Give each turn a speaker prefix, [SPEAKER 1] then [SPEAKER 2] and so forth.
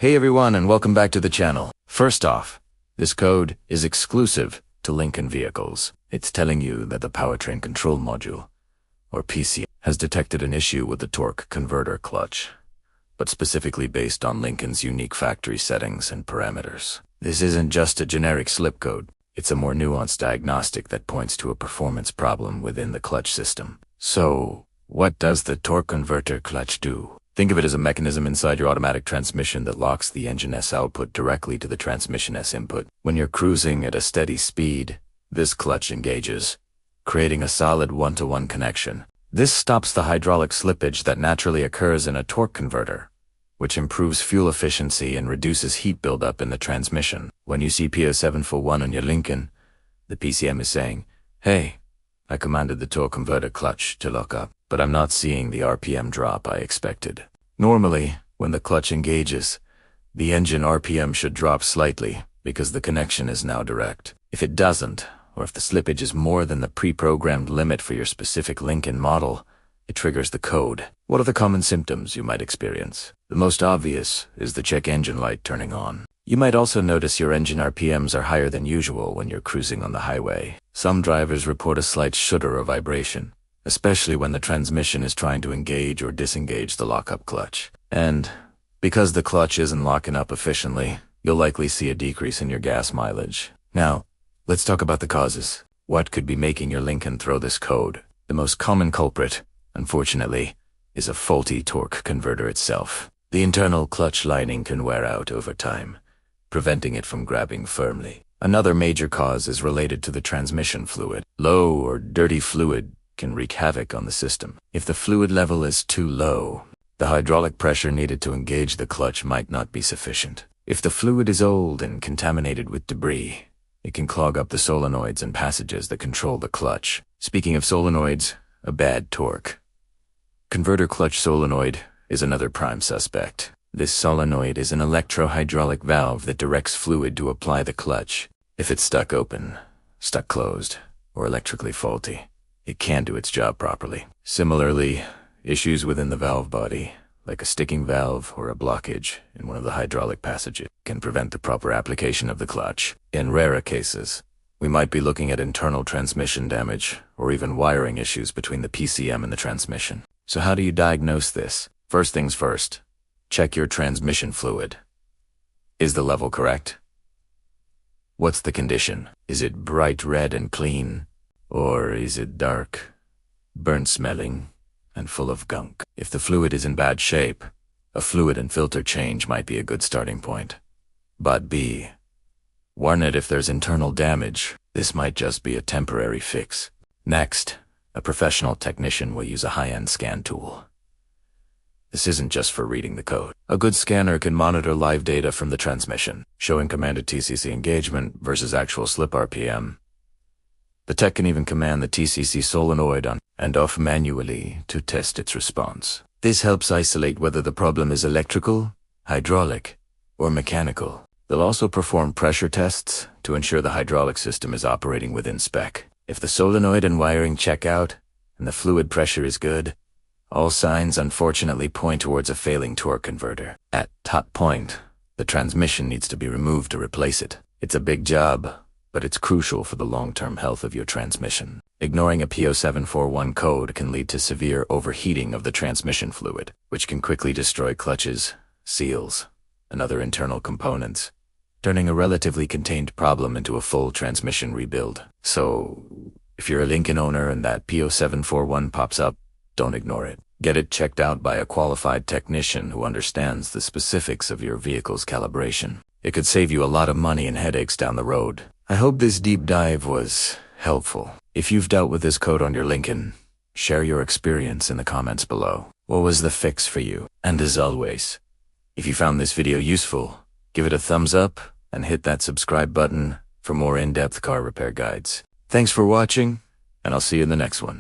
[SPEAKER 1] Hey everyone, and welcome back to the channel. First off, this code is exclusive to Lincoln vehicles. It's telling you that the powertrain control module, or PC, has detected an issue with the torque converter clutch, but specifically based on Lincoln's unique factory settings and parameters. This isn't just a generic slip code. It's a more nuanced diagnostic that points to a performance problem within the clutch system. So, what does the torque converter clutch do? Think of it as a mechanism inside your automatic transmission that locks the engine S output directly to the transmission S input. When you're cruising at a steady speed, this clutch engages, creating a solid one-to-one connection. This stops the hydraulic slippage that naturally occurs in a torque converter, which improves fuel efficiency and reduces heat buildup in the transmission. When you see P0741 on your Lincoln, the PCM is saying, "Hey, I commanded the torque converter clutch to lock up, but I'm not seeing the RPM drop I expected." Normally, when the clutch engages, the engine RPM should drop slightly because the connection is now direct. If it doesn't, or if the slippage is more than the pre-programmed limit for your specific Lincoln model, it triggers the code. What are the common symptoms you might experience? The most obvious is the check engine light turning on. You might also notice your engine RPMs are higher than usual when you're cruising on the highway. Some drivers report a slight shudder or vibration, especially when the transmission is trying to engage or disengage the lockup clutch. And because the clutch isn't locking up efficiently, you'll likely see a decrease in your gas mileage. Now, let's talk about the causes. What could be making your Lincoln throw this code? The most common culprit, unfortunately, is a faulty torque converter itself. The internal clutch lining can wear out over time, preventing it from grabbing firmly. Another major cause is related to the transmission fluid. Low or dirty fluid can wreak havoc on the system. If the fluid level is too low, the hydraulic pressure needed to engage the clutch might not be sufficient. If the fluid is old and contaminated with debris, it can clog up the solenoids and passages that control the clutch. Speaking of solenoids, a bad torque converter clutch solenoid is another prime suspect. This solenoid is an electro-hydraulic valve that directs fluid to apply the clutch. If it's stuck open, stuck closed, or electrically faulty, it can't do its job properly. Similarly, issues within the valve body, like a sticking valve or a blockage in one of the hydraulic passages, can prevent the proper application of the clutch. In rarer cases, we might be looking at internal transmission damage or even wiring issues between the PCM and the transmission. So how do you diagnose this? First things first, check your transmission fluid. Is the level correct? What's the condition? Is it bright red and clean? Or is it dark, burnt smelling, and full of gunk? If the fluid is in bad shape, a fluid and filter change might be a good starting point. But B, warn it if there's internal damage. This might just be a temporary fix. Next, a professional technician will use a high-end scan tool. This isn't just for reading the code. A good scanner can monitor live data from the transmission, showing commanded TCC engagement versus actual slip RPM. The tech can even command the TCC solenoid on and off manually to test its response. This helps isolate whether the problem is electrical, hydraulic, or mechanical. They'll also perform pressure tests to ensure the hydraulic system is operating within spec. If the solenoid and wiring check out, and the fluid pressure is good, all signs unfortunately point towards a failing torque converter. At that point, the transmission needs to be removed to replace it. It's a big job, but it's crucial for the long-term health of your transmission. Ignoring a P0741 code can lead to severe overheating of the transmission fluid, which can quickly destroy clutches, seals, and other internal components, turning a relatively contained problem into a full transmission rebuild. So, if you're a Lincoln owner and that P0741 pops up, don't ignore it. Get it checked out by a qualified technician who understands the specifics of your vehicle's calibration. It could save you a lot of money and headaches down the road. I hope this deep dive was helpful. If you've dealt with this code on your Lincoln, share your experience in the comments below. What was the fix for you? And as always, if you found this video useful, give it a thumbs up and hit that subscribe button for more in-depth car repair guides. Thanks for watching, and I'll see you in the next one.